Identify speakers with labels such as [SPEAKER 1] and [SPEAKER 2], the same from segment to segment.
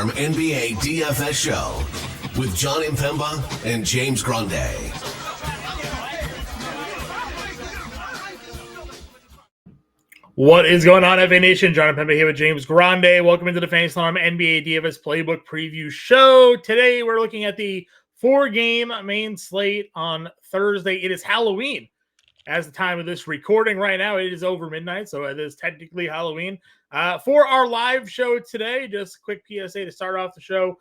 [SPEAKER 1] Farm NBA DFS show with Jon Impemba and James Grande.
[SPEAKER 2] What is going on, FA Nation? Jon Impemba here with James Grande. Welcome into the Fantasy Farm NBA DFS Playbook Preview Show. Today we're looking at the 4-game main slate on Thursday. It is Halloween. As the time of this recording right now, it is over midnight, so it is technically Halloween. For our live show today, just a quick PSA to start off the show,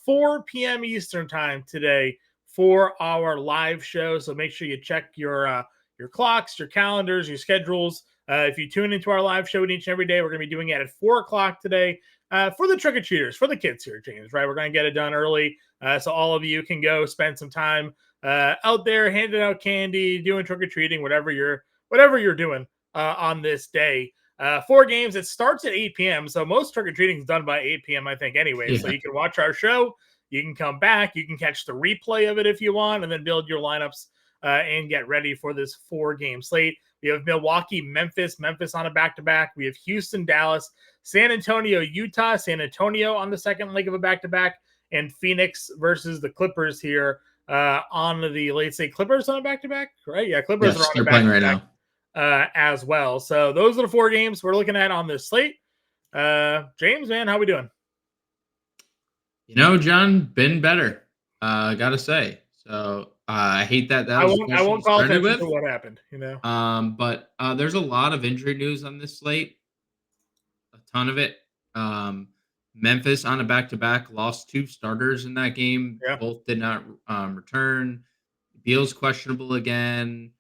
[SPEAKER 2] 4 p.m. Eastern time today for our live show. So make sure you check your clocks, your calendars, your schedules. If you tune into our live show each and every day, we're going to be doing it at 4 o'clock today for the trick-or-treaters, for the kids here, James, right? We're going to get it done early so all of you can go spend some time out there handing out candy, doing trick-or-treating, whatever you're doing on this day. 4 games. It starts at 8 p.m., so most trick-or-treating is done by 8 p.m., I think, anyway. Yeah. So you can watch our show. You can come back. You can catch the replay of it if you want, and then build your lineups and get ready for this 4-game slate. We have Milwaukee, Memphis on a back-to-back. We have Houston, Dallas, San Antonio, Utah, San Antonio on the second leg of a back-to-back, and Phoenix versus the Clippers here on the late state. Clippers on a back-to-back, right? Yeah, Clippers are on a back-to-back right now as well. So those are the 4 games we're looking at on this slate. James, man, how we doing?
[SPEAKER 3] You know, John, been better. Gotta say. So I hate that. I
[SPEAKER 2] won't call attention to what happened. You know.
[SPEAKER 3] But there's a lot of injury news on this slate. A ton of it. Memphis on a back-to-back lost 2 starters in that game. Yeah. Both did not return. Beal's questionable again.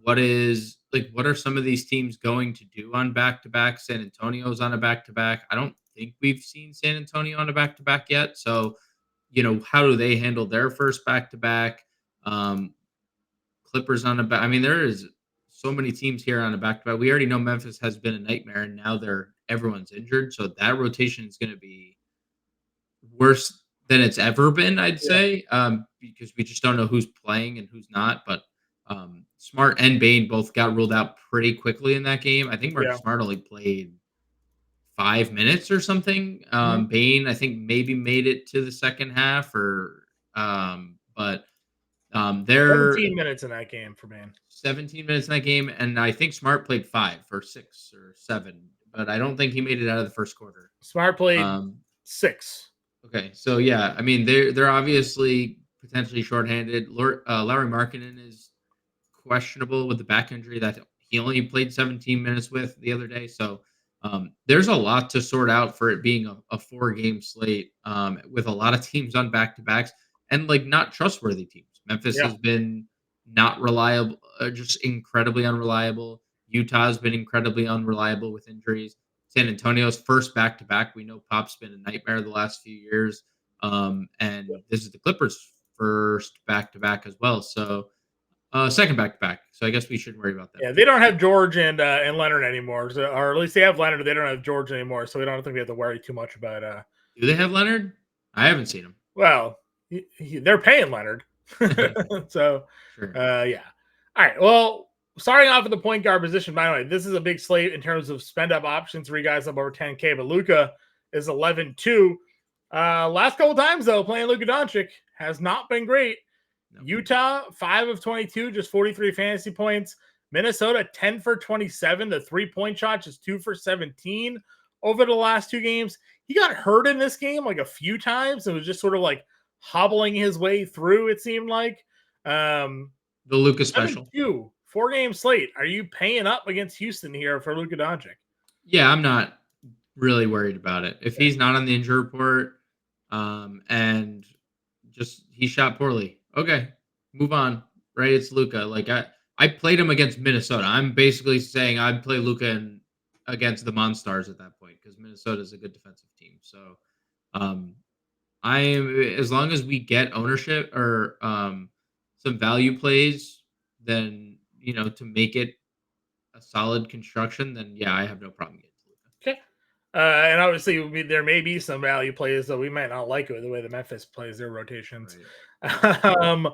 [SPEAKER 3] What are some of these teams going to do on back-to-back? San Antonio's on a back-to-back. I don't think we've seen San Antonio on a back-to-back yet. So, you know, how do they handle their first back-to-back? Clippers on a back. I mean, there is so many teams here on a back-to-back. We already know Memphis has been a nightmare, and now everyone's injured. So that rotation is going to be worse than it's ever been, I'd say, because we just don't know who's playing and who's not. But Smart and Bane both got ruled out pretty quickly in that game. I think Marcus Smart only played 5 minutes or something. Bane, I think, maybe made it to the second half, but they're
[SPEAKER 2] 17 minutes in that game for Bane.
[SPEAKER 3] 17 minutes in that game, and I think Smart played 5 or 6 or 7, but I don't think he made it out of the first quarter.
[SPEAKER 2] Smart played 6.
[SPEAKER 3] Okay, so yeah, I mean they're obviously potentially shorthanded. Larry Markkinen is questionable with the back injury that he only played 17 minutes with the other day. So there's a lot to sort out for it being a 4-game slate with a lot of teams on back-to-backs and not trustworthy teams. Memphis has been not reliable, just incredibly unreliable. Utah has been incredibly unreliable with injuries. San Antonio's first back-to-back. We know Pop's been a nightmare the last few years. And this is the Clippers' first back-to-back as well. So second back-to-back. So I guess we shouldn't worry about that.
[SPEAKER 2] Yeah, they don't have George and Leonard anymore. So, or at least they have Leonard. They don't have George anymore. So we don't think we have to worry too much about
[SPEAKER 3] Do they have Leonard? I haven't seen him.
[SPEAKER 2] Well, they're paying Leonard. So, sure. Yeah. All right. Well, starting off with the point guard position, by the way, this is a big slate in terms of spend-up options for you guys up over 10K, but Luka is 11-2. Last couple times, though, playing Luka Doncic has not been great. No. Utah, 5 of 22, just 43 fantasy points. Minnesota, 10 for 27. The 3-point shot, just 2 for 17 over the last 2 games. He got hurt in this game a few times. It was just sort of hobbling his way through, it seemed like.
[SPEAKER 3] The Luka special.
[SPEAKER 2] 4-game slate. Are you paying up against Houston here for Luka Doncic?
[SPEAKER 3] Yeah, I'm not really worried about it. If he's not on the injury report and just he shot poorly, okay, move on, right? It's Luka. I played him against Minnesota. I'm basically saying I'd play Luka against the Monstars at that point because Minnesota is a good defensive team. So I am, as long as we get ownership or some value plays, then to make it a solid construction, then yeah, I have no problem getting Luka.
[SPEAKER 2] Okay. And obviously there may be some value plays that we might not like it the way the Memphis plays their rotations. Right.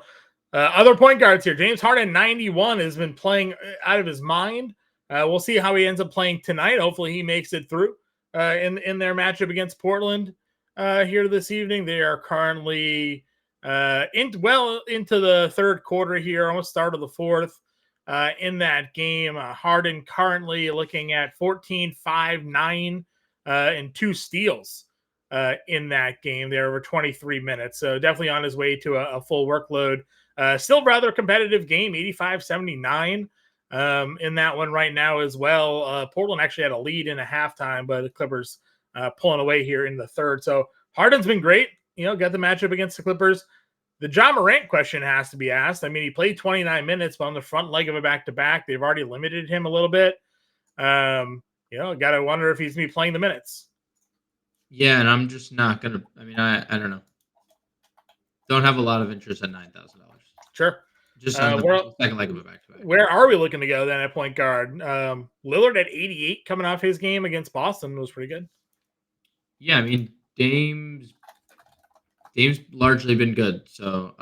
[SPEAKER 2] Other point guards here. James Harden, 91, has been playing out of his mind. We'll see how he ends up playing tonight. Hopefully he makes it through in their matchup against Portland. here this evening. They are currently into the third quarter here, almost start of the fourth. In that game, Harden currently looking at 14, 5, 9, and 2 steals in that game there over 23 minutes. So definitely on his way to a full workload. Still rather competitive game, 85-79 in that one right now as well. Portland actually had a lead in a halftime, but the Clippers pulling away here in the third. So Harden's been great. Got the matchup against the Clippers. The Ja Morant question has to be asked. I mean, he played 29 minutes, but on the front leg of a back-to-back, they've already limited him a little bit. Got to wonder if he's going to be playing the minutes.
[SPEAKER 3] Yeah, and I'm just not going to – I mean, I don't know. Don't have a lot of interest at $9,000.
[SPEAKER 2] Sure.
[SPEAKER 3] Just on the second leg of a back-to-back.
[SPEAKER 2] Where are we looking to go then at point guard? Lillard at 88 coming off his game against Boston was pretty good.
[SPEAKER 3] Yeah, I mean, Dame's largely been good. So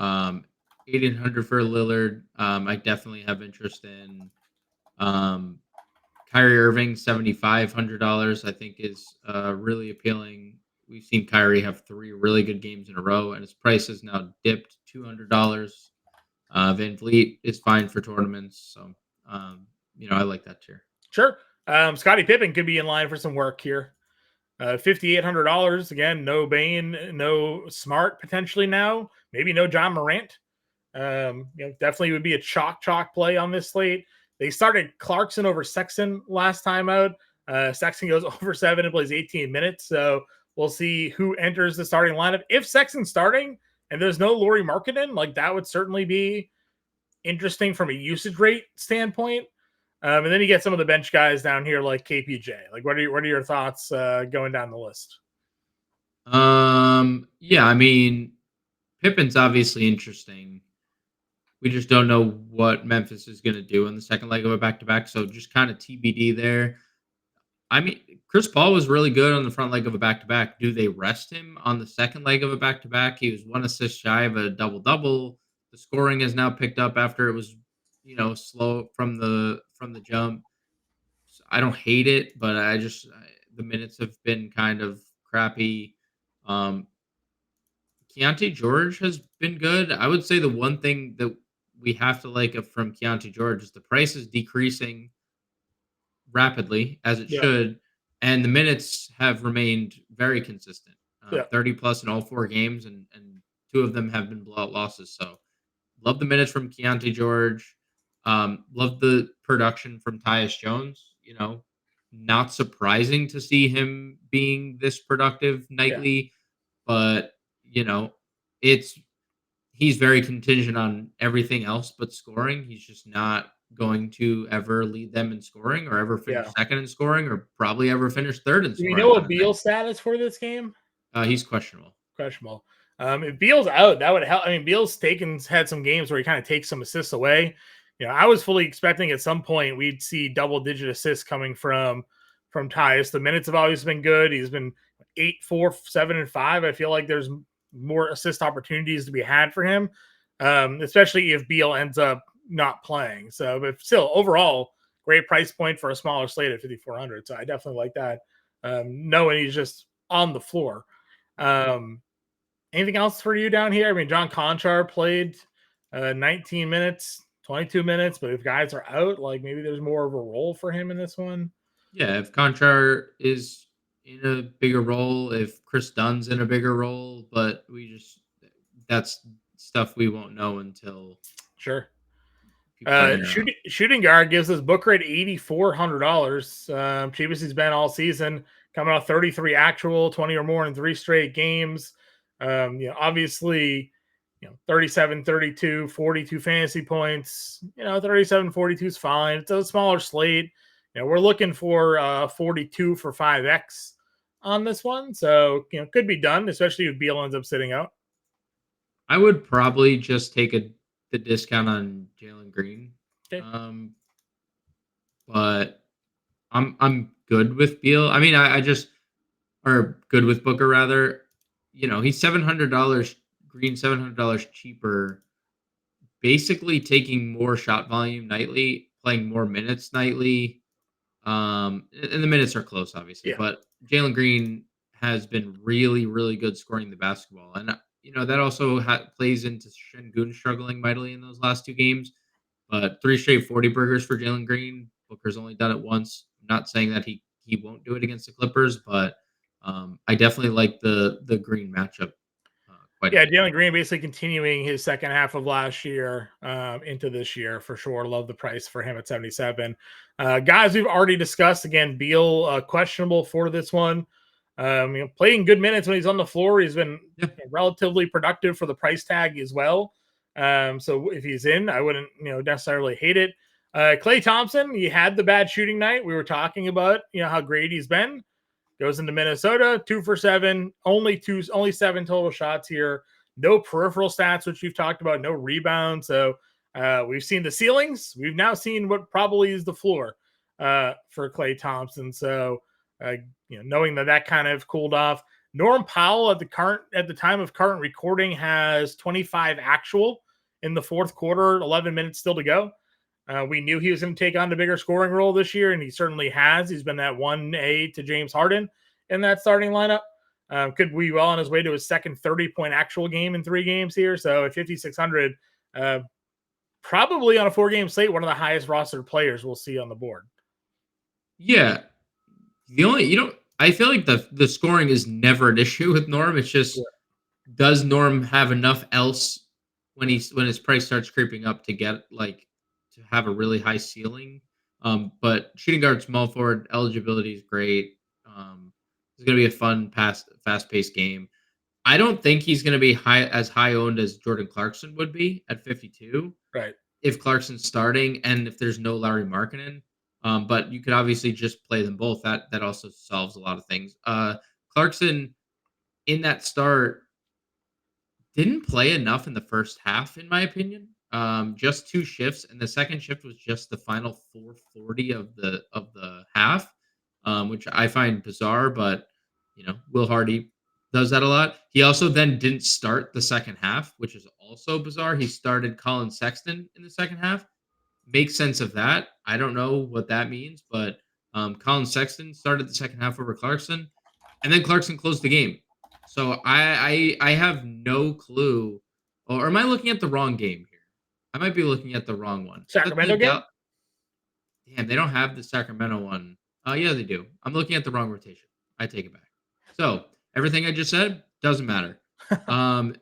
[SPEAKER 3] 8,800 for Lillard. I definitely have interest in. Kyrie Irving, $7,500, I think is really appealing. We've seen Kyrie have 3 really good games in a row, and his price has now dipped $200. Van Vliet is fine for tournaments, so I like that tier.
[SPEAKER 2] Sure. Scottie Pippen could be in line for some work here. $5,800 again. No Bane, no Smart potentially now. Maybe no John Morant. Definitely would be a chalk play on this slate. They started Clarkson over Sexton last time out. Sexton goes over 7 and plays 18 minutes. So we'll see who enters the starting lineup. If Sexton's starting and there's no Lauri Markkanen, that would certainly be interesting from a usage rate standpoint. And then you get some of the bench guys down here like KPJ. What are your thoughts going down the list?
[SPEAKER 3] Yeah, I mean, Pippen's obviously interesting. We just don't know what Memphis is going to do in the second leg of a back-to-back, so just kind of TBD there. I mean, Chris Paul was really good on the front leg of a back-to-back. Do they rest him on the second leg of a back-to-back? He was 1 assist shy of a double-double. The scoring has now picked up after it was, slow from the jump. So I don't hate it, but the minutes have been kind of crappy. Keontae George has been good. I would say the one thing that we have to like from Keontae George is the price is decreasing rapidly, as it should, and the minutes have remained very consistent. 30 plus in all 4 games, and 2 of them have been blowout losses. So love the minutes from Keontae George. Love the production from Tyus Jones. Not surprising to see him being this productive nightly, but he's very contingent on everything else but scoring. He's just not going to ever lead them in scoring or ever finish second in scoring or probably ever finish third in scoring.
[SPEAKER 2] Do you know what Beal's status for this game?
[SPEAKER 3] He's questionable.
[SPEAKER 2] If Beal's out, that would help. I mean, Beal's had some games where he kind of takes some assists away. I was fully expecting at some point we'd see double-digit assists coming from Tyus. The minutes have always been good. He's been 8, 4, 7, and 5. I feel like there's more assist opportunities to be had for him, especially if Beal ends up not playing. So, but still, overall, great price point for a smaller slate at 5,400. So I definitely like that. Knowing he's just on the floor. Anything else for you down here? I mean, John Conchar played 19 minutes, 22 minutes, but if guys are out, maybe there's more of a role for him in this one.
[SPEAKER 3] Yeah, if Conchar is in a bigger role, if Chris Dunn's in a bigger role, but that's stuff we won't know until
[SPEAKER 2] sure. Shooting guard gives us Booker at $8,400. Cheapest he's been all season, coming off 33 actual, 20 or more in 3 straight games. Obviously, 37, 32, 42 fantasy points. 37, 42 is fine. It's a smaller slate. We're looking for 42 for 5X on this one. So, could be done, especially if Beal ends up sitting out.
[SPEAKER 3] I would probably just take the discount on Jalen Green.
[SPEAKER 2] Okay.
[SPEAKER 3] But I'm good with Beal. I mean, or good with Booker rather. He's $700, Green $700 cheaper, basically taking more shot volume nightly, playing more minutes nightly. And the minutes are close, obviously, but Jalen Green has been really, really good scoring the basketball. And, that also plays into Şengün struggling mightily in those last 2 games. But 3 straight 40 burgers for Jalen Green. Booker's only done it once. I'm not saying that he won't do it against the Clippers, but I definitely like the Green matchup quite a
[SPEAKER 2] Yeah,
[SPEAKER 3] bit.
[SPEAKER 2] Jalen Green basically continuing his second half of last year into this year for sure. Love the price for him at 77. Guys, we've already discussed again. Beal questionable for this one. Playing good minutes when he's on the floor. He's been relatively productive for the price tag as well. So if he's in, I wouldn't necessarily hate it. Klay Thompson, he had the bad shooting night. We were talking about how great he's been. Goes into Minnesota, 2 for 7, only 7 total shots here. No peripheral stats, which we've talked about, no rebounds. So we've seen the ceilings. We've now seen what probably is the floor for Klay Thompson. So knowing that kind of cooled off. Norm Powell at the time of current recording has 25 actual in the fourth quarter, 11 minutes still to go. We knew he was going to take on the bigger scoring role this year, and he certainly has. He's been that 1A to James Harden in that starting lineup. Could be well on his way to his second 30-point actual game in 3 games here. So at 5,600, probably on a 4-game slate, one of the highest rostered players we'll see on the board.
[SPEAKER 3] Yeah. I feel like the scoring is never an issue with Norm. It's just, does Norm have enough else when his price starts creeping up to get to have a really high ceiling? But shooting guard, small forward eligibility is great. It's going to be a fun, fast-paced game. I don't think he's going to be as high owned as Jordan Clarkson would be at 52.
[SPEAKER 2] Right.
[SPEAKER 3] If Clarkson's starting and if there's no Lauri Markkanen. But you could obviously just play them both. That also solves a lot of things. Clarkson in that start didn't play enough in the first half, in my opinion. Just 2 shifts, and the second shift was just the final 440 of the half, which I find bizarre. But Will Hardy does that a lot. He also then didn't start the second half, which is also bizarre. He started Colin Sexton in the second half. Makes sense of that. I don't know what that means, but Colin Sexton started the second half over Clarkson, and then Clarkson closed the game. So I have no clue. Or am I looking at the wrong game here? I might be looking at the wrong one.
[SPEAKER 2] Sacramento game?
[SPEAKER 3] Damn, they don't have the Sacramento one. Oh, yeah, they do. I'm looking at the wrong rotation. I take it back. So everything I just said doesn't matter.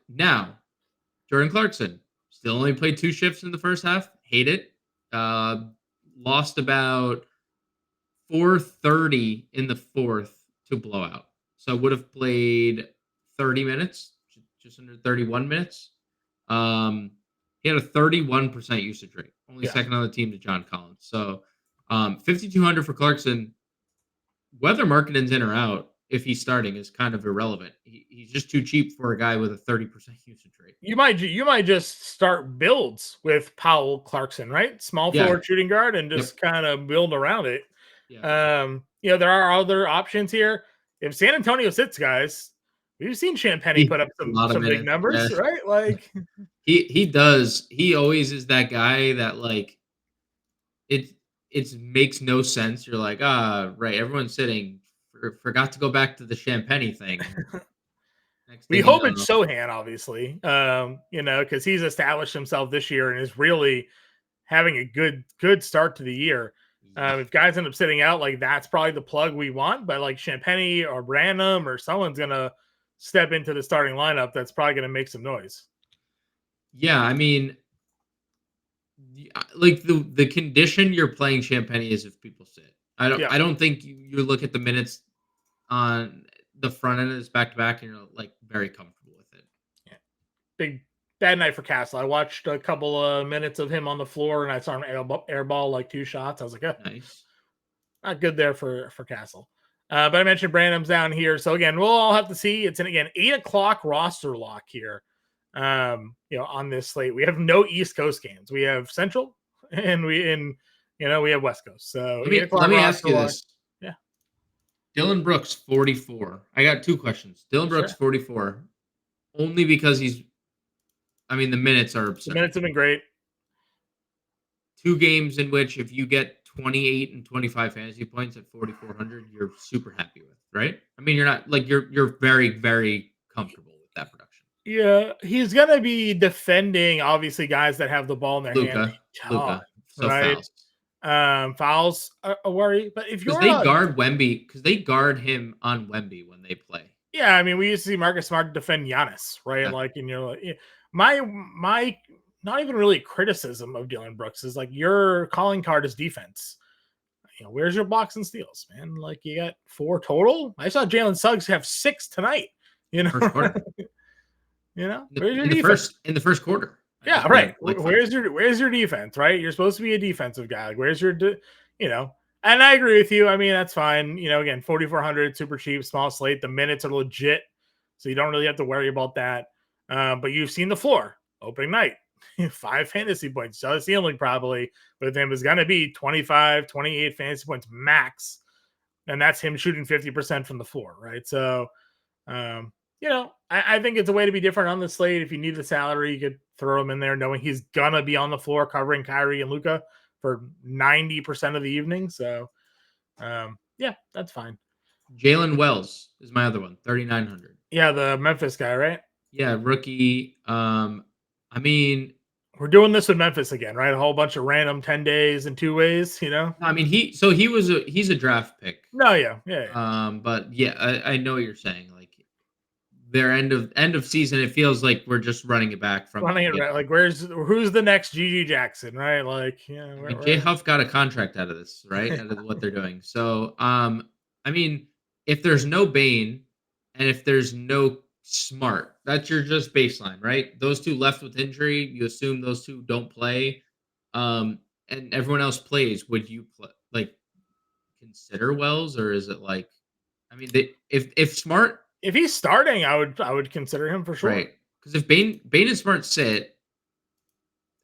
[SPEAKER 3] Now, Jordan Clarkson still only played 2 shifts in the first half. Hate it. Lost about 4:30 in the fourth to blowout. So would have played 30 minutes, just under 31 minutes. He had a 31% usage rate, only second on the team to John Collins. So 5,200 for Clarkson. Whether Markkanen's in or out, if he's starting, is kind of irrelevant. He's just too cheap for a guy with a 30% usage rate.
[SPEAKER 2] You might just start builds with Powell Clarkson, right? Small forward shooting guard, and just kind of build around it. Yeah. There are other options here. If San Antonio sits, guys, we've seen Champagnie put up some big numbers, right? Like
[SPEAKER 3] he does. He always is that guy that it makes no sense. You're like, right, everyone's sitting. Forgot to go back to the Champagnie thing.
[SPEAKER 2] We hope it's Sohan, obviously, because he's established himself this year and is really having a good start to the year. If guys end up sitting out, that's probably the plug we want. But Champagnie or Branham or someone's gonna step into the starting lineup, that's probably gonna make some noise.
[SPEAKER 3] Yeah, I mean, the condition you're playing Champagnie is if people sit. I don't think you look at the minutes on the front end of this back-to-back and you're very comfortable with it.
[SPEAKER 2] Yeah. Big bad night for Castle. I watched a couple of minutes of him on the floor and I saw him airball 2 shots. I was like, nice. Not good there for Castle. But I mentioned Branham's down here. So again, we'll all have to see. It's 8:00 roster lock here. On this slate. We have no East Coast games. We have Central and we have West Coast. So
[SPEAKER 3] let me ask you this. Dylan Brooks, 44. I got 2 questions. Dylan Brooks, 44. Only because the minutes are absurd.
[SPEAKER 2] The minutes have been great.
[SPEAKER 3] 2 games in which if you get 28 and 25 fantasy points at 4,400, you're super happy with, right? I mean, you're not like you're very, very comfortable with that production.
[SPEAKER 2] Yeah, he's gonna be defending obviously guys that have the ball in their hand a ton,
[SPEAKER 3] Luca, so
[SPEAKER 2] right?
[SPEAKER 3] fouls
[SPEAKER 2] Fouls are a worry, but if
[SPEAKER 3] because
[SPEAKER 2] you're
[SPEAKER 3] they guard Wemby because they guard him on Wemby when they play.
[SPEAKER 2] yeah, I mean, we used to see Marcus Smart defend Giannis, right?
[SPEAKER 3] Yeah.
[SPEAKER 2] Like, and you're like, my not even really criticism of Dylan Brooks is like your calling card is defense. Where's your blocks and steals, man? Like you got 4 total. I saw Jalen Suggs have 6 tonight.
[SPEAKER 3] First quarter.
[SPEAKER 2] Where's your
[SPEAKER 3] in the
[SPEAKER 2] defense?
[SPEAKER 3] In the first quarter.
[SPEAKER 2] Yeah, right. Where's your defense, right? You're supposed to be a defensive guy. Like, where's your, and I agree with you. I mean, that's fine. Again, 4,400, super cheap, small slate. The minutes are legit, so you don't really have to worry about that. But you've seen the floor opening night, 5 fantasy points. So the ceiling probably with him is going to be 25, 28 fantasy points max. And that's him shooting 50% from the floor, right? So, I think it's a way to be different on the slate. If you need the salary, you could throw him in there knowing he's going to be on the floor covering Kyrie and Luka for 90% of the evening. So, that's fine.
[SPEAKER 3] Jalen Wells is my other one, 3,900.
[SPEAKER 2] Yeah, the Memphis guy, right?
[SPEAKER 3] Yeah, rookie. I mean,
[SPEAKER 2] we're doing this with Memphis again, right? A whole bunch of random 10 days and 2 ways,
[SPEAKER 3] I mean, he's a draft pick.
[SPEAKER 2] No, yeah.
[SPEAKER 3] But yeah, I know what you're saying. Like their end of season, it feels like we're just running it back from
[SPEAKER 2] running it right. Like who's the next Gigi Jackson, right? Like,
[SPEAKER 3] I mean, Jay Huff got a contract out of this, right? Out of what they're doing. So, I mean, if there's no Bane and if there's no Smart, that's your just baseline, right? Those 2 left with injury, you assume those 2 don't play, and everyone else plays. Would you consider Wells, or is it like, I mean, if Smart,
[SPEAKER 2] if he's starting, I would consider him for sure,
[SPEAKER 3] right? Because if Bane and Smart sit,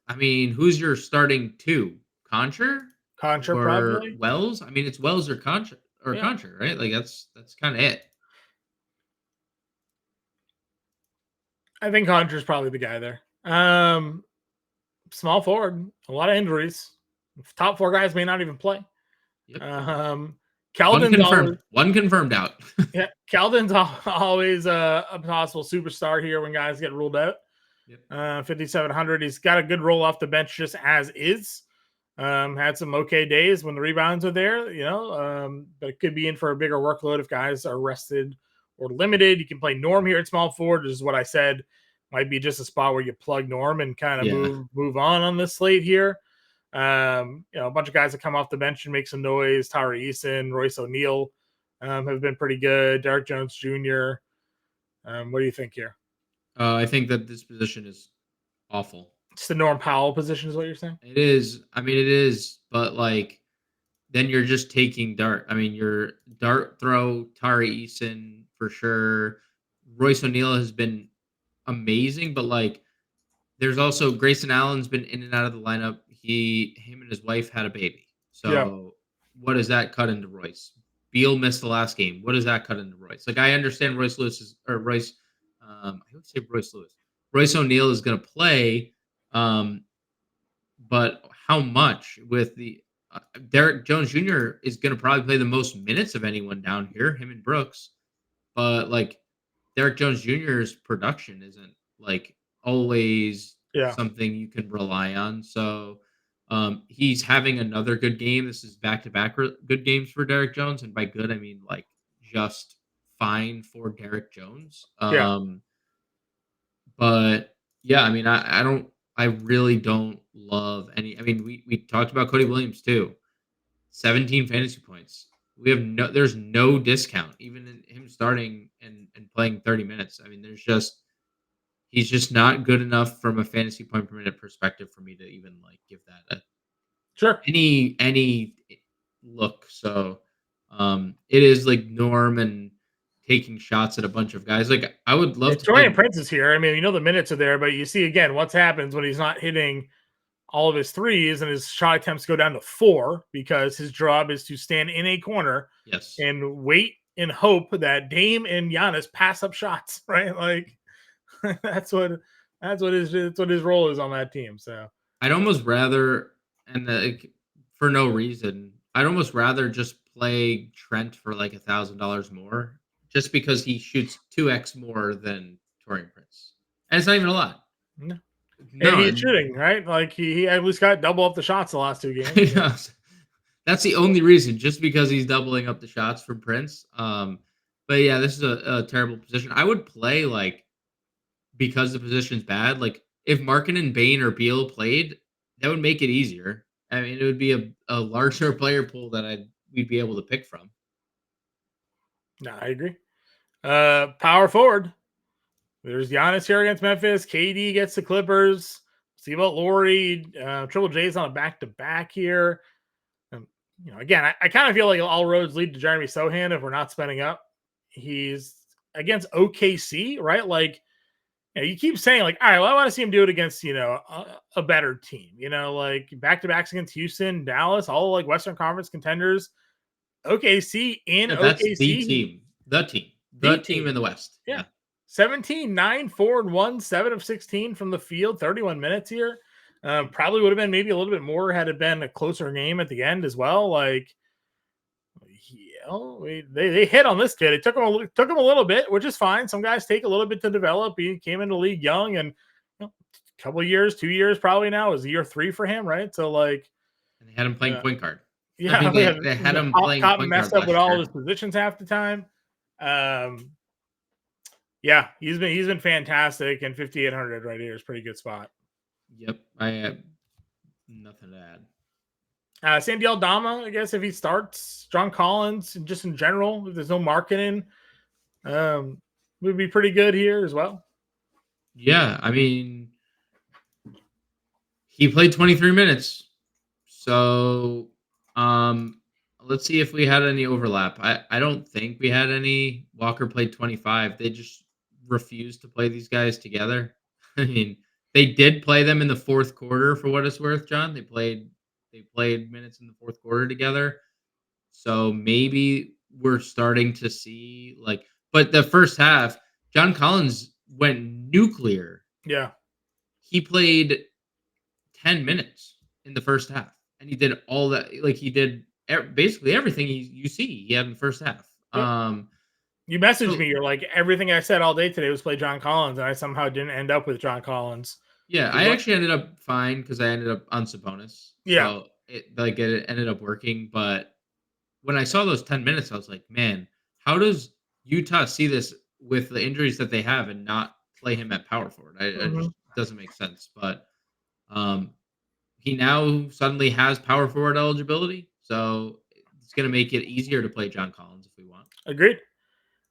[SPEAKER 3] I mean, who's your starting 2? Concher
[SPEAKER 2] probably.
[SPEAKER 3] Wells. I mean, it's Wells or Concher right? Like that's kind of it.
[SPEAKER 2] I think Concher's probably the guy there. Small forward, a lot of injuries. Top 4 guys may not even play.
[SPEAKER 3] Yep.
[SPEAKER 2] Keldon's
[SPEAKER 3] one confirmed out.
[SPEAKER 2] Yeah, Keldon's always a possible superstar here when guys get ruled out. Yep. 5,700. He's got a good roll off the bench just as is. Had some okay days when the rebounds are there, but it could be in for a bigger workload if guys are rested or limited. You can play Norm here at small forward. This is what I said. Might be just a spot where you plug Norm and kind of move on this slate here. A bunch of guys that come off the bench and make some noise. Tari Eason, Royce O'Neal have been pretty good. Derek Jones Jr. What do you think here?
[SPEAKER 3] I think that this position is awful.
[SPEAKER 2] It's the Norm Powell position is what you're saying?
[SPEAKER 3] It is. I mean, it is. But, like, then you're just taking dart. I mean, your dart throw, Tari Eason for sure. Royce O'Neal has been amazing. But, like, there's also Grayson Allen's been in and out of the lineup. Him and his wife had a baby. So what does that cut into Royce? Beal missed the last game. What does that cut into Royce? Like, I understand Royce Lewis I would say Royce Lewis. Royce O'Neal is going to play, but how much with the Derek Jones Jr. is going to probably play the most minutes of anyone down here, him and Brooks. But like Derek Jones Jr.'s production isn't like always something you can rely on. So he's having another good game. This is back-to-back good games for Derek Jones. And by good, I mean like just fine for Derek Jones. But yeah, I mean, I really don't love any. I mean, we talked about Cody Williams too. 17 fantasy points. There's no discount, even in him starting and playing 30 minutes. I mean, he's just not good enough from a fantasy point per minute perspective for me to even like give that any look. So it is like Norm and taking shots at a bunch of guys. Like I would love to.
[SPEAKER 2] Torian Prince is here. I mean, the minutes are there, but you see again what happens when he's not hitting all of his threes and his shot attempts go down to 4 because his job is to stand in a corner and wait and hope that Dame and Giannis pass up shots, right? Like that's what his role is on that team. So
[SPEAKER 3] I'd almost rather, and for no reason. I'd almost rather just play Trent for like $1,000 more, just because he shoots 2x more than Torian Prince, and it's not even a lot.
[SPEAKER 2] No. And
[SPEAKER 3] No,
[SPEAKER 2] he's
[SPEAKER 3] and
[SPEAKER 2] shooting, right? Like he at least got double up the shots the last 2 games.
[SPEAKER 3] that's the only reason, just because he's doubling up the shots from Prince. But yeah, this is a terrible position. I would play like, because the position's bad. Like if Markkanen, Bane, or Beal played, that would make it easier. I mean, it would be a larger player pool that we'd be able to pick from.
[SPEAKER 2] No, I agree. Power forward. There's Giannis here against Memphis. KD gets the Clippers. See about Laurie. Triple J's on a back-to-back here. Again, I kind of feel like all roads lead to Jeremy Sohan if we're not spending up. He's against OKC, right? Like, you keep saying, like, all right, well, I want to see him do it against, a better team. Like back-to-backs against Houston, Dallas, all like Western Conference contenders. OKC in
[SPEAKER 3] Yeah, that's
[SPEAKER 2] OKC.
[SPEAKER 3] the team in the West.
[SPEAKER 2] Yeah. 17, 9, 4, and 1, 7 of 16 from the field, 31 minutes here. Probably would have been maybe a little bit more had it been a closer game at the end as well. Like, they hit on this kid. It took him a little bit, which is fine. Some guys take a little bit to develop. He came into the league young, and a couple of years, 2 years probably now is year 3 for him, right? So like,
[SPEAKER 3] and they had him playing point guard.
[SPEAKER 2] Yeah,
[SPEAKER 3] I mean, they had him playing point guard.
[SPEAKER 2] Messed up with all his positions half the time. Yeah, he's been fantastic, and 5,800 right here is a pretty good spot.
[SPEAKER 3] Yep, I have nothing to add.
[SPEAKER 2] Sandy Aldama, I guess if he starts, John Collins, just in general, if there's no marketing, would be pretty good here as well.
[SPEAKER 3] Yeah, I mean, he played 23 minutes, so let's see if we had any overlap. I don't think we had any. Walker played 25. They just refused to play these guys together. I mean, they did play them in the fourth quarter, for what it's worth, John. They played minutes in the fourth quarter together. So maybe we're starting to see but the first half, John Collins went nuclear.
[SPEAKER 2] Yeah.
[SPEAKER 3] He played 10 minutes in the first half, and he did all that. Like, he did basically everything you see he had in the first half.
[SPEAKER 2] Yep. You messaged me. You're like, everything I said all day today was play John Collins, and I somehow didn't end up with John Collins.
[SPEAKER 3] Yeah, I actually ended up fine because I ended up on Sabonis.
[SPEAKER 2] Yeah.
[SPEAKER 3] So it ended up working. But when I saw those 10 minutes, I was like, man, how does Utah see this with the injuries that they have and not play him at power forward? It just doesn't make sense. But he now suddenly has power forward eligibility. So it's going to make it easier to play John Collins if we want.
[SPEAKER 2] Agreed.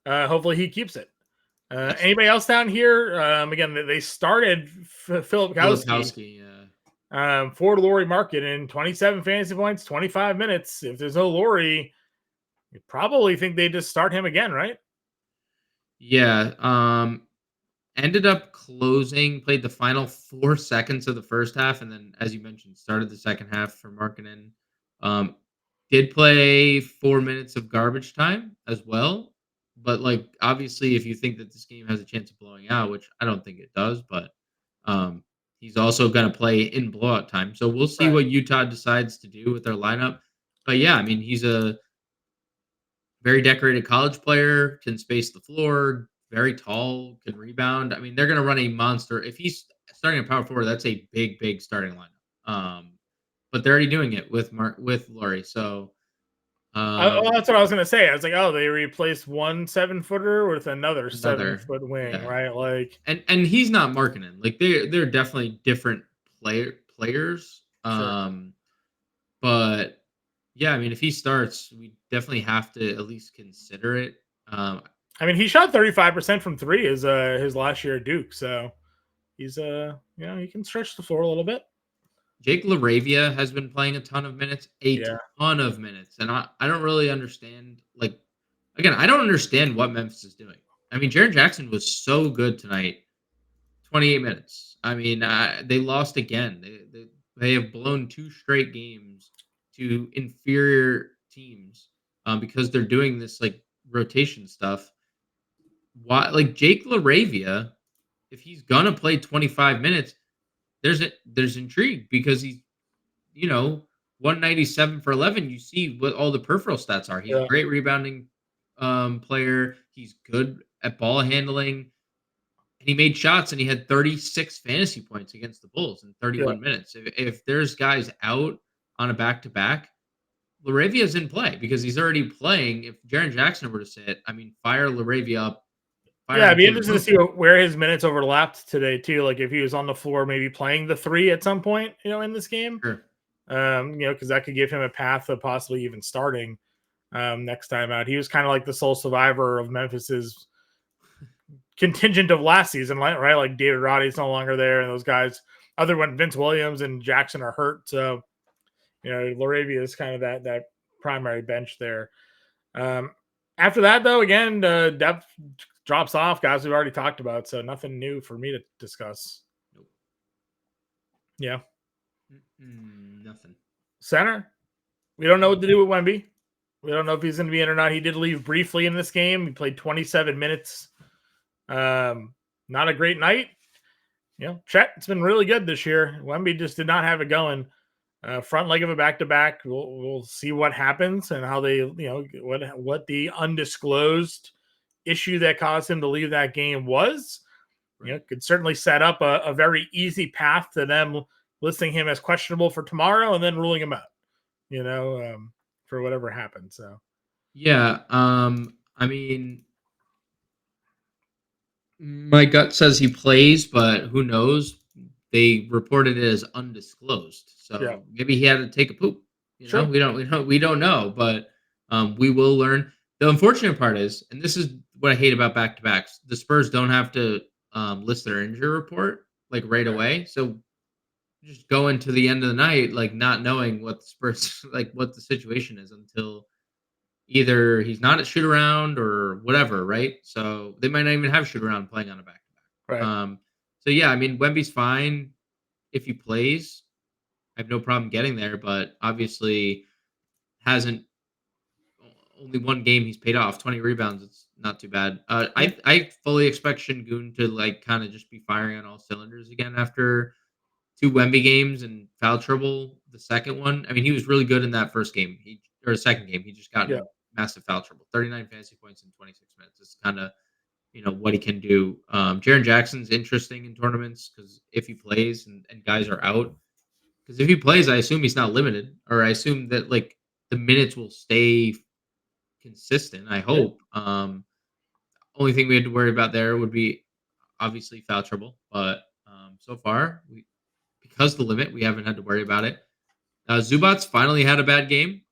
[SPEAKER 2] Hopefully he keeps it. Anybody else down here? Again, they started Philip Kowski. For Laurie Markkanen, 27 fantasy points, 25 minutes. If there's no Laurie, you probably think they just start him again, right?
[SPEAKER 3] Yeah. Ended up played the final 4 seconds of the first half, and then, as you mentioned, started the second half for Markkanen. Did play 4 minutes of garbage time as well. But obviously, if you think that this game has a chance of blowing out, which I don't think it does, but he's also going to play in blowout time. So we'll see what Utah decides to do with their lineup. But yeah, I mean, he's a very decorated college player, can space the floor, very tall, can rebound. I mean, they're going to run a monster. If he's starting at power forward, that's a big starting lineup. But they're already doing it with Laurie. So
[SPEAKER 2] that's what I was going to say. I was like, they replaced one 7-footer with another 7-foot wing, yeah. Right? And
[SPEAKER 3] he's not Markkanen. They're definitely different players.
[SPEAKER 2] Sure.
[SPEAKER 3] But yeah, I mean, if he starts, we definitely have to at least consider it.
[SPEAKER 2] I mean, he shot 35% from 3 his last year at Duke, so he's he can stretch the floor a little bit.
[SPEAKER 3] Jake LaRavia has been playing a ton of minutes, ton of minutes. And I don't really understand, again, I don't understand what Memphis is doing. I mean, Jaren Jackson was so good tonight, 28 minutes. I mean, they lost again. They have blown 2 straight games to inferior teams because they're doing this, rotation stuff. Why, Jake LaRavia, if he's going to play 25 minutes, there's intrigue because he's, 197 for 11. You see what all the peripheral stats are. He's a
[SPEAKER 2] Yeah.
[SPEAKER 3] great rebounding player. He's good at ball handling. And he made shots and he had 36 fantasy points against the Bulls in
[SPEAKER 2] Yeah.
[SPEAKER 3] 31 minutes. If there's guys out on a back-to-back, Laravia's in play because he's already playing. If Jaren Jackson were to sit, I mean, fire Laravia up. Fire
[SPEAKER 2] Yeah,
[SPEAKER 3] him
[SPEAKER 2] it'd be
[SPEAKER 3] to the
[SPEAKER 2] interesting to see
[SPEAKER 3] moon.
[SPEAKER 2] where his minutes overlapped today too. Like if he was on the floor, maybe playing the 3 at some point, in this game.
[SPEAKER 3] Sure.
[SPEAKER 2] Because that could give him a path of possibly even starting next time out. He was kind of like the sole survivor of Memphis's contingent of last season, right? Like David Roddy's no longer there, and those guys, other when Vince Williams and Jackson are hurt. So, Laravia is kind of that primary bench there. After that, though, again, depth drops off. Guys we've already talked about, so nothing new for me to discuss.
[SPEAKER 3] Nope.
[SPEAKER 2] Yeah.
[SPEAKER 3] Nothing.
[SPEAKER 2] Center. We don't know what to do with Wemby. We don't know if he's going to be in or not. He did leave briefly in this game. He played 27 minutes. Not a great night. Chet's been really good this year. Wemby just did not have it going. Front leg of a back-to-back. We'll see what happens and how they, what the undisclosed issue that caused him to leave that game was.
[SPEAKER 3] Right.
[SPEAKER 2] Could certainly set up a very easy path to them listing him as questionable for tomorrow and then ruling him out, for whatever happens. So,
[SPEAKER 3] yeah. I mean, my gut says he plays, but who knows? They reported it as undisclosed, so maybe he had to take a poop.
[SPEAKER 2] Sure.
[SPEAKER 3] We don't know, but we will learn. The unfortunate part is, and this is what I hate about back-to-backs, the Spurs don't have to list their injury report like right away, so just go into the end of the night like not knowing what the Spurs like what the situation is until either he's not at shoot around or whatever, right? So they might not even have shoot around playing on a back to back.
[SPEAKER 2] Right.
[SPEAKER 3] So yeah, I mean Wemby's fine if he plays. I have no problem getting there, but obviously hasn't only one game he's paid off, 20 rebounds. It's not too bad. I fully expect Şengün to like kind of just be firing on all cylinders again after 2 Wemby games and foul trouble. The second one, I mean, he was really good in that first game. Or second game, he just got in massive foul trouble. 39 fantasy points in 26 minutes. It's kind of what he can do. Jaren Jackson's interesting in tournaments because if he plays and guys are out, because if he plays, I assume he's not limited, or I assume that like the minutes will stay consistent. I hope. Only thing we had to worry about there would be obviously foul trouble, but so far because the limit, we haven't had to worry about it. Zubac's finally had a bad game.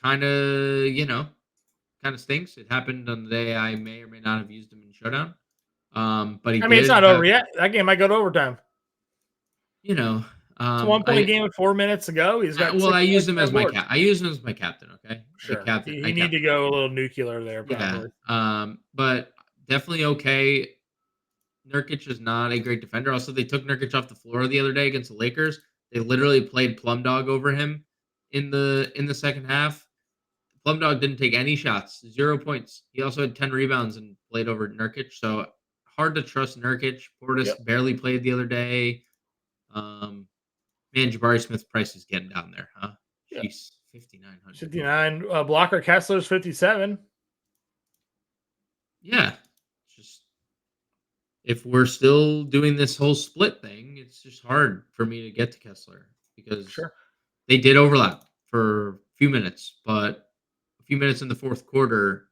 [SPEAKER 3] Kind of stinks. It happened on the day I may or may not have used him in showdown. But
[SPEAKER 2] it's not over yet. That game might go to overtime. It's a 1-point game with 4 minutes to go. He's got.
[SPEAKER 3] I used him as my I used him as my captain. Okay,
[SPEAKER 2] sure.
[SPEAKER 3] Captain.
[SPEAKER 2] You need to go a little nuclear there, probably.
[SPEAKER 3] Yeah. But definitely okay. Nurkic is not a great defender. Also, they took Nurkic off the floor the other day against the Lakers. They literally played Plum Dog over him in the second half. Plum Dog didn't take any shots, 0 points. He also had 10 rebounds and played over Nurkic. So hard to trust Nurkic. Portis barely played the other day. Man, Jabari Smith's price is getting down there, huh? Jeez, 5,900.
[SPEAKER 2] 59. Blocker Kessler's 57.
[SPEAKER 3] Yeah, just if we're still doing this whole split thing, it's just hard for me to get to Kessler because they did overlap for a few minutes, but a few minutes in the fourth quarter,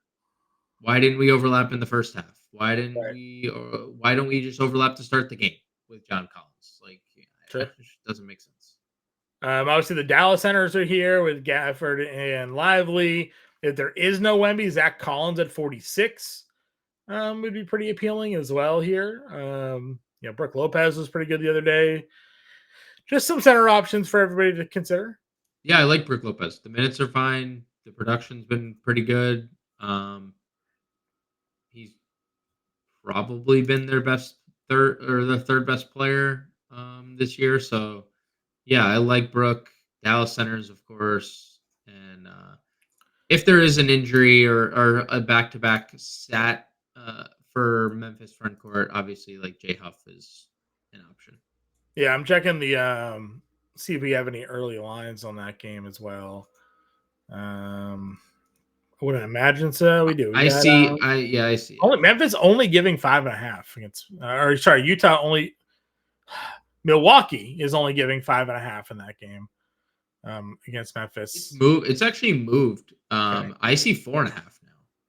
[SPEAKER 3] why didn't we overlap in the first half? Why didn't we? Why don't we just overlap to start the game with John Collins? Like, it just doesn't make sense.
[SPEAKER 2] Obviously, the Dallas centers are here with Gafford and Lively. If there is no Wemby, Zach Collins at 46 would be pretty appealing as well here. Brook Lopez was pretty good the other day. Just some center options for everybody to consider.
[SPEAKER 3] Yeah, I like Brook Lopez. The minutes are fine. The production's been pretty good. He's probably been their best third best player this year. So yeah, I like Brook. Dallas centers, of course, and if there is an injury or a back-to-back stat for Memphis front court, obviously like Jay Huff is an option.
[SPEAKER 2] Yeah, I'm checking the see if we have any early lines on that game as well. I wouldn't imagine so. We do.
[SPEAKER 3] I see. I see.
[SPEAKER 2] Only Memphis only giving 5.5 against. Or sorry, Utah only. Milwaukee is only giving 5.5 in that game against Memphis.
[SPEAKER 3] It's actually moved.
[SPEAKER 2] Okay.
[SPEAKER 3] I see 4.5 now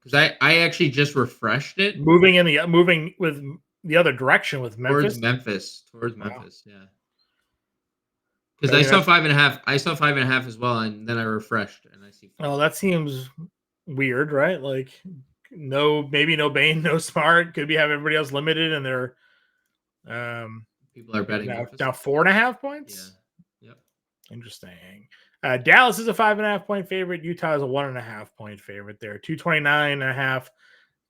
[SPEAKER 3] because I actually just refreshed it.
[SPEAKER 2] Moving with the other direction with Memphis.
[SPEAKER 3] Towards Memphis, yeah. Because I saw 5.5. I saw 5.5 as well, and then I refreshed and I see 4.
[SPEAKER 2] Oh, that seems weird, right? Like maybe no Bane, no Smart. Could be have everybody else limited, and they're
[SPEAKER 3] people are betting
[SPEAKER 2] now 4.5 points.
[SPEAKER 3] Yeah. Yep.
[SPEAKER 2] Interesting. Dallas is a 5.5 point favorite. Utah is a 1.5 point favorite there. 229.5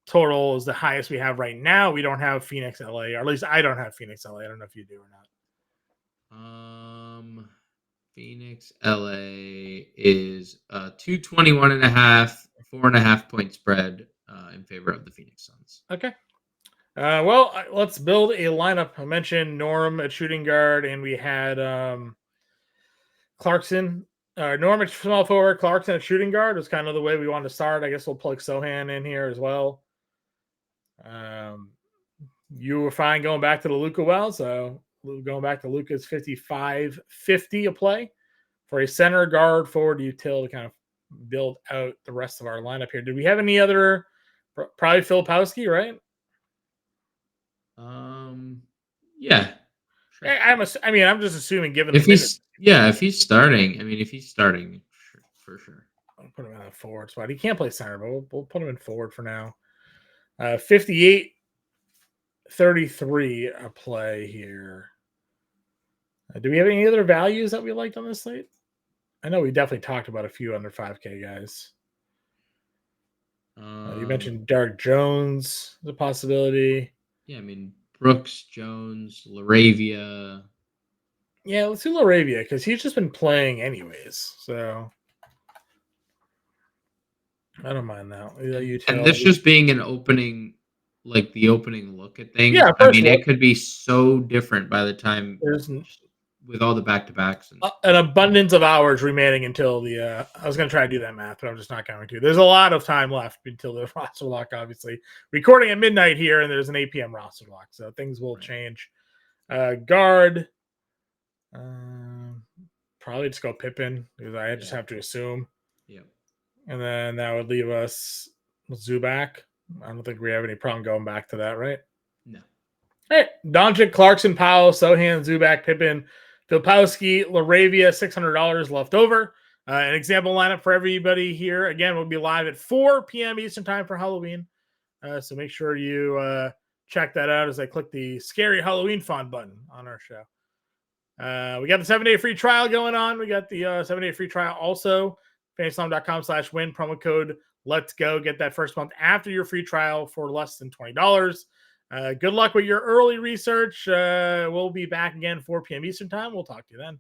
[SPEAKER 2] total is the highest we have right now. We don't have Phoenix, LA, or at least I don't have Phoenix, LA. I don't know if you do or not.
[SPEAKER 3] Phoenix, LA is 221.5, 4.5 point spread in favor of the Phoenix Suns.
[SPEAKER 2] Okay. Well, let's build a lineup. I mentioned Norm at shooting guard, and we had Clarkson. Norm at small forward, Clarkson at shooting guard was kind of the way we wanted to start. I guess we'll plug Sohan in here as well. You were fine going back to the Luka well, so going back to Luka's 55.50 a play for a center, guard, forward, util to kind of build out the rest of our lineup here. Did we have any other? Probably Filipowski, right?
[SPEAKER 3] Yeah.
[SPEAKER 2] Sure. I'm just assuming given
[SPEAKER 3] if he's starting, for sure.
[SPEAKER 2] I'll put him in a forward spot. He can't play center, but we'll put him in forward for now. 58.33 a play here. Do we have any other values that we liked on this slate? I know we definitely talked about a few under 5K guys. You mentioned Derek Jones as a possibility.
[SPEAKER 3] Yeah, I mean Brooks, Jones, Laravia.
[SPEAKER 2] Yeah, let's do Laravia because he's just been playing anyways. So I don't mind that.
[SPEAKER 3] And this just being an opening, like the opening look at things.
[SPEAKER 2] Yeah,
[SPEAKER 3] I mean, it could be so different by the time with all the back-to-backs.
[SPEAKER 2] An abundance of hours remaining until the I was going to try to do that math, but I'm just not going to. There's a lot of time left until the roster lock, obviously. Recording at midnight here, and there's an 8 p.m. roster lock, so things will change. Guard, probably just go Pippen, because I just have to assume.
[SPEAKER 3] Yeah.
[SPEAKER 2] And then that would leave us Zubac. I don't think we have any problem going back to that, right?
[SPEAKER 3] No.
[SPEAKER 2] All right. Doncic, Clarkson, Powell, Sohan, Zubac, Pippen, Filipowski, Laravia, $600 left over. An example lineup for everybody here. Again, we'll be live at 4 p.m. Eastern time for Halloween. So make sure you check that out as I click the scary Halloween font button on our show. We got the 7-day free trial going on. We got the 7-day free trial also. FantasySlam.com/win, promo code Let's Go. Get that first month after your free trial for less than $20. Good luck with your early research. We'll be back again 4 p.m. Eastern time. We'll talk to you then.